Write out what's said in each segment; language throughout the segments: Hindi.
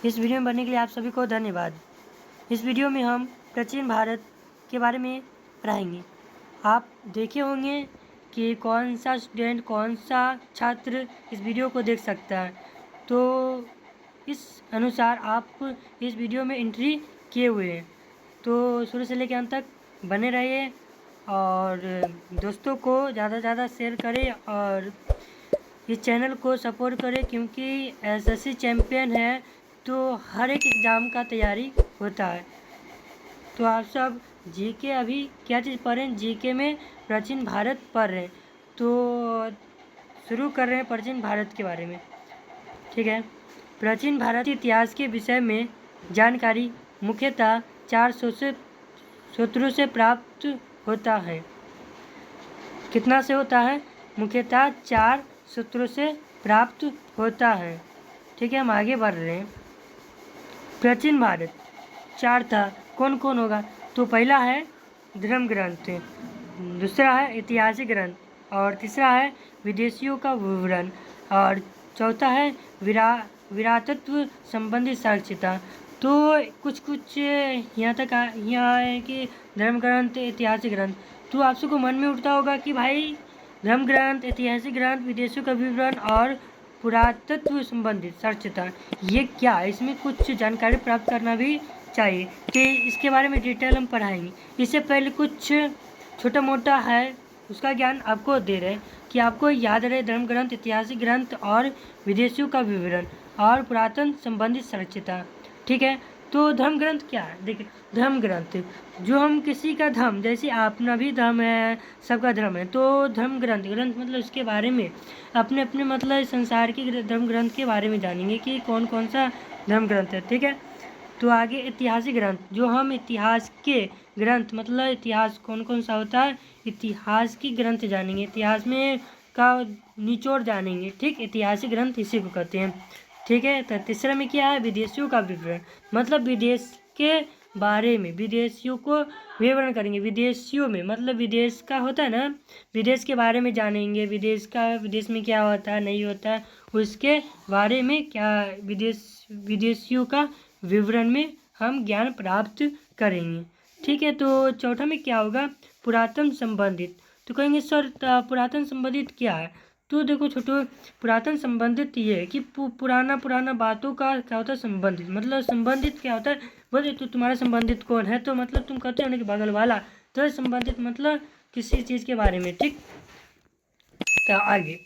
इस वीडियो में बनने के लिए आप सभी को धन्यवाद। इस वीडियो में हम प्राचीन भारत के बारे में पढ़ाएंगे। आप देखे होंगे कि कौन सा स्टूडेंट, कौन सा छात्र इस वीडियो को देख सकता है, तो इस अनुसार आप इस वीडियो में एंट्री किए हुए हैं। तो शुरू से लेकर अंत तक बने रहिए और दोस्तों को ज़्यादा से ज़्यादा शेयर करें और इस चैनल को सपोर्ट करें, क्योंकि एसएससी चैम्पियन है तो हर एक एग्ज़ाम का तैयारी होता है। तो आप सब जीके अभी क्या चीज़ पढ़ रहे हैं? जीके में प्राचीन भारत पढ़ रहे हैं। तो शुरू कर रहे हैं प्राचीन भारत के बारे में। ठीक है। प्राचीन भारत के इतिहास के विषय में जानकारी मुख्यतः 4 सूत्रों से प्राप्त होता है। कितना से होता है? मुख्यतः 4 सूत्रों से प्राप्त होता है। ठीक है, हम आगे बढ़ रहे हैं। प्राचीन भारत 4 था, कौन कौन होगा? तो पहला है धर्म ग्रंथ, दूसरा है ऐतिहासिक ग्रंथ, और तीसरा है विदेशियों का विवरण, और चौथा है विरासत्व संबंधी साक्षरता। तो कुछ यहाँ तक यहाँ है कि धर्म ग्रंथ, ऐतिहासिक ग्रंथ। तो आप सबको मन में उठता होगा कि भाई धर्म ग्रंथ, ऐतिहासिक ग्रंथ, विदेशियों का विवरण और पुरातत्व संबंधित साक्षरता, ये क्या है? इसमें कुछ जानकारी प्राप्त करना भी चाहिए कि इसके बारे में डिटेल हम पढ़ाएंगे। इससे पहले कुछ छोटा मोटा है उसका ज्ञान आपको दे रहे हैं कि आपको याद रहे धर्म ग्रंथ, ऐतिहासिक ग्रंथ और विदेशियों का विवरण और पुरातन संबंधित साक्षरता। ठीक है। तो धर्म ग्रंथ क्या है? देखिए, धर्म ग्रंथ जो हम किसी का धर्म, जैसे अपना भी धर्म है, सबका धर्म है, तो धर्म ग्रंथ मतलब उसके बारे में अपने अपने मतलब संसार के धर्म ग्रंथ के बारे में जानेंगे कि कौन कौन सा धर्म ग्रंथ है। ठीक है। तो आगे ऐतिहासिक ग्रंथ, जो हम इतिहास के ग्रंथ मतलब इतिहास कौन कौन सा होता है, इतिहास की ग्रंथ जानेंगे, इतिहास में का निचोड़ जानेंगे। ठीक, ऐतिहासिक ग्रंथ इसी को कहते हैं। ठीक है। तो तीसरा में क्या है? विदेशियों का विवरण, मतलब विदेश के बारे में, विदेशियों को विवरण करेंगे। विदेशियों में मतलब विदेश का होता है ना, विदेश के बारे में जानेंगे, विदेश में क्या होता है, नहीं होता है, उसके बारे में क्या विदेशियों का विवरण में हम ज्ञान प्राप्त करेंगे। ठीक है। तो चौथा में क्या होगा? पुरातन संबंधित। तो कहेंगे सर पुरातन संबंधित क्या है? तो देखो छोटो, पुरातन संबंधित ये है कि पुराना बातों का क्या होता है? संबंधित। मतलब संबंधित क्या होता है? बोले तो तुम्हारा संबंधित कौन है? तो मतलब तुम कहते हो ना कि बगल वाला, तो संबंधित मतलब किसी चीज़ के बारे में। ठीक। तो आगे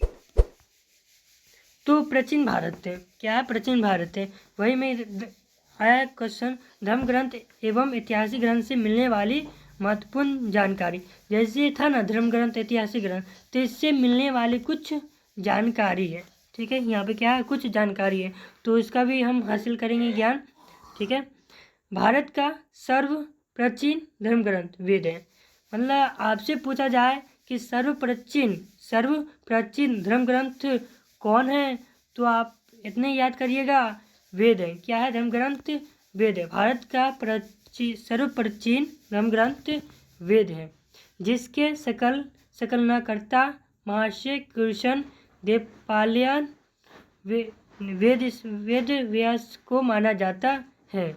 तो प्राचीन भारत है, क्या है? प्राचीन भारत है। वही में आया क्वेश्चन, धर्म ग्रंथ एवं ऐतिहासिक ग्रंथ से मिलने वाली महत्वपूर्ण जानकारी। जैसे था ना धर्म ग्रंथ, ऐतिहासिक ग्रंथ, तो इससे मिलने वाली कुछ जानकारी है। ठीक है। यहाँ पे क्या है? कुछ जानकारी है, तो इसका भी हम हासिल करेंगे ज्ञान। ठीक है। भारत का सर्व प्राचीन धर्म ग्रंथ वेद है। मतलब आपसे पूछा जाए कि सर्व प्राचीन धर्म ग्रंथ कौन है, तो आप इतने याद करिएगा, वेद है। क्या है? धर्म ग्रंथ वेद है। भारत का सर्व प्राचीन धर्म ग्रंथ वेद है, जिसके सकलनाकर्ता महर्षि कृष्ण देवपालियन वेद व्यास को माना जाता है।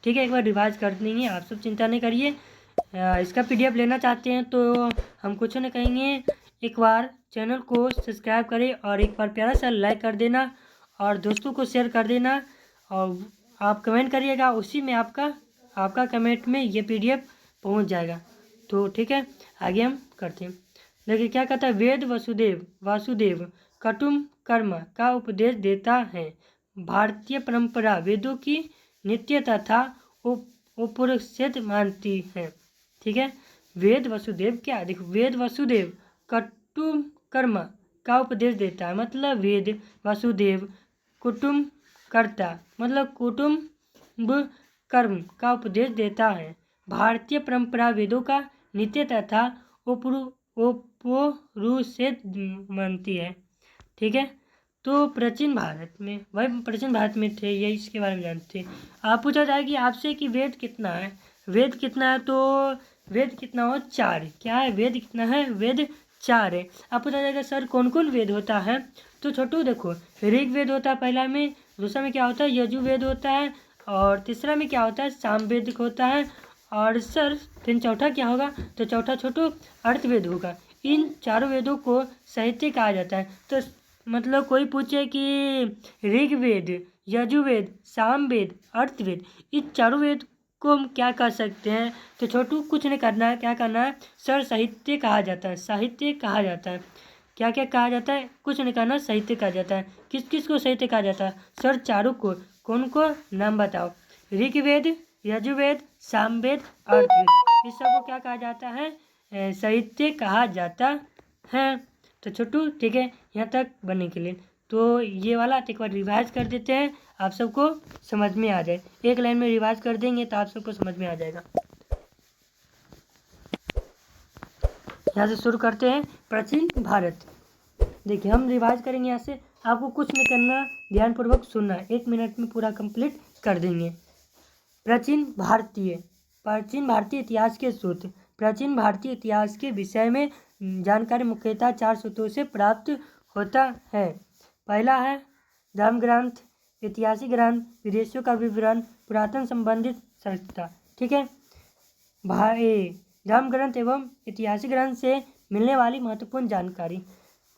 ठीक है। एक बार रिवाइज कर देंगे, आप सब चिंता नहीं करिए। इसका PDF लेना चाहते हैं तो हम कुछ नहीं कहेंगे, एक बार चैनल को सब्सक्राइब करें और एक बार प्यारा सा लाइक कर देना और दोस्तों को शेयर कर देना, और आप कमेंट करिएगा, उसी में आपका कमेंट में ये PDF पहुंच जाएगा। तो ठीक है, आगे हम करते हैं। देखिए क्या कहता है? वेद वासुदेव कुटुम्ब कर्म का उपदेश देता है। भारतीय परंपरा वेदों की नित्य तथा उपनिषद मानती है। ठीक है। वेद वसुदेव क्या? देखो, वेद वसुदेव कुटुम्ब कर्म का उपदेश देता है, मतलब वेद वासुदेव कुटुम्ब कर्ता मतलब कुटुम्ब कर्म का उपदेश देता है। भारतीय परंपरा वेदों का नित्य तथा उपनिषद मानती है। ठीक है। तो प्राचीन भारत में थे, ये इसके बारे में जानते हैं। आप पूछा जाए कि आपसे कि वेद कितना है, तो वेद कितना हो? 4। क्या है? वेद कितना है? वेद 4 है। आप पूछा जाएगा सर कौन कौन वेद होता है, तो छोटू देखो, ऋग्वेद होता है पहला में, दूसरा में क्या होता है, यजुर्वेद होता है, और तीसरा में क्या होता है, सामवेद होता है, और सर फिर चौथा क्या होगा, तो चौथा छोटू अर्थवेद होगा। इन चारों वेदों को साहित्य कहा जाता है। तो मतलब कोई पूछे कि ऋग्वेद, यजुर्वेद, सामवेद, अर्थवेद, इस चारों वेद को हम क्या कर सकते हैं, तो छोटू कुछ नहीं करना है, क्या करना है, सर साहित्य कहा जाता है, साहित्य कहा जाता है। क्या क्या कहा जाता है, कुछ नहीं करना, साहित्य कहा जाता है। किस किस को साहित्य कहा जाता है, सर चारों को। कौन को, नाम बताओ, ऋग्वेद, यजुर्वेद, सामवेद, अर्थवेद, इस सब को क्या कहा जाता है, साहित्य कहा जाता है। तो छोटू ठीक है, यहाँ तक बनने के लिए तो ये वाला एक बार रिवाइज कर देते हैं, आप सबको समझ में आ जाए। एक लाइन में रिवाइज कर देंगे तो आप सबको समझ में आ जाएगा। यहाँ से शुरू करते हैं, प्राचीन भारत। देखिए हम रिवाइज करेंगे यहाँ से, आपको कुछ नहीं करना, ध्यानपूर्वक सुनना, 1 मिनट में पूरा कंप्लीट कर देंगे। प्राचीन भारतीय इतिहास के सूत्र। प्राचीन भारतीय इतिहास के विषय में जानकारी मुख्यतः 4 सूत्रों से प्राप्त होता है। पहला है धर्म ग्रंथ, ऐतिहासिक ग्रंथ, विदेशों का विवरण, पुरातन संबंधित संस्था। ठीक है, धर्म ग्रंथ एवं ऐतिहासिक ग्रंथ से मिलने वाली महत्वपूर्ण जानकारी।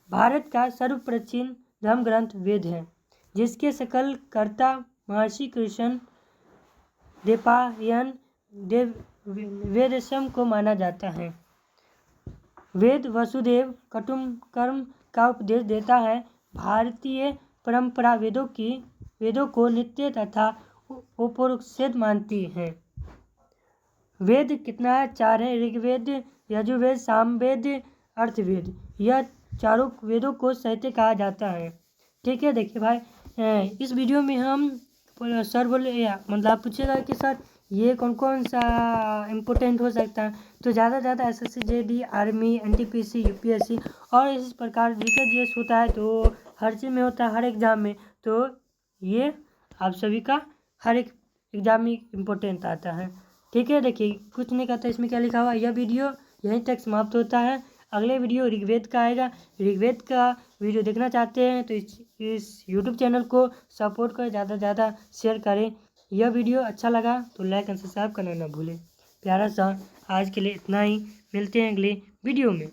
भारत का सर्वप्राचीन धर्म ग्रंथ वेद है, जिसके सकल कर्ता महर्षि कृष्ण द्वैपायन वेदव्यास को माना जाता है। वेद वसुदेव कुटुम्बकम का उपदेश देता है। भारतीय परंपरा वेदों को नित्य तथा उपनिषद मानती है। वेद कितना है, 4 है, ऋग्वेद, यजुर्वेद, सामवेद, अर्थवेद। यह चारों वेदों को साहित्य कहा जाता है। ठीक है, देखिए भाई, इस वीडियो में हम सर बोले मतलब आप पूछेगा कि सर ये कौन कौन सा इम्पोर्टेंट हो सकता है, तो ज़्यादा से ज़्यादा SSC JD, army, NTPC, UPSC और इस प्रकार GS होता है, तो हर चीज़ में होता है, हर एग्ज़ाम में। तो ये आप सभी का हर एक एग्ज़ाम में इम्पोर्टेंट आता है। ठीक है, देखिए कुछ नहीं कहता, इसमें क्या लिखा हुआ। यह वीडियो यहीं तक समाप्त होता है। अगले वीडियो ऋग्वेद का आएगा। ऋग्वेद का वीडियो देखना चाहते हैं तो इस YouTube चैनल को सपोर्ट करें, ज़्यादा से ज़्यादा शेयर करें। यह वीडियो अच्छा लगा तो लाइक एंड सब्सक्राइब करना ना भूलें। प्यारा सा आज के लिए इतना ही, मिलते हैं अगले वीडियो में।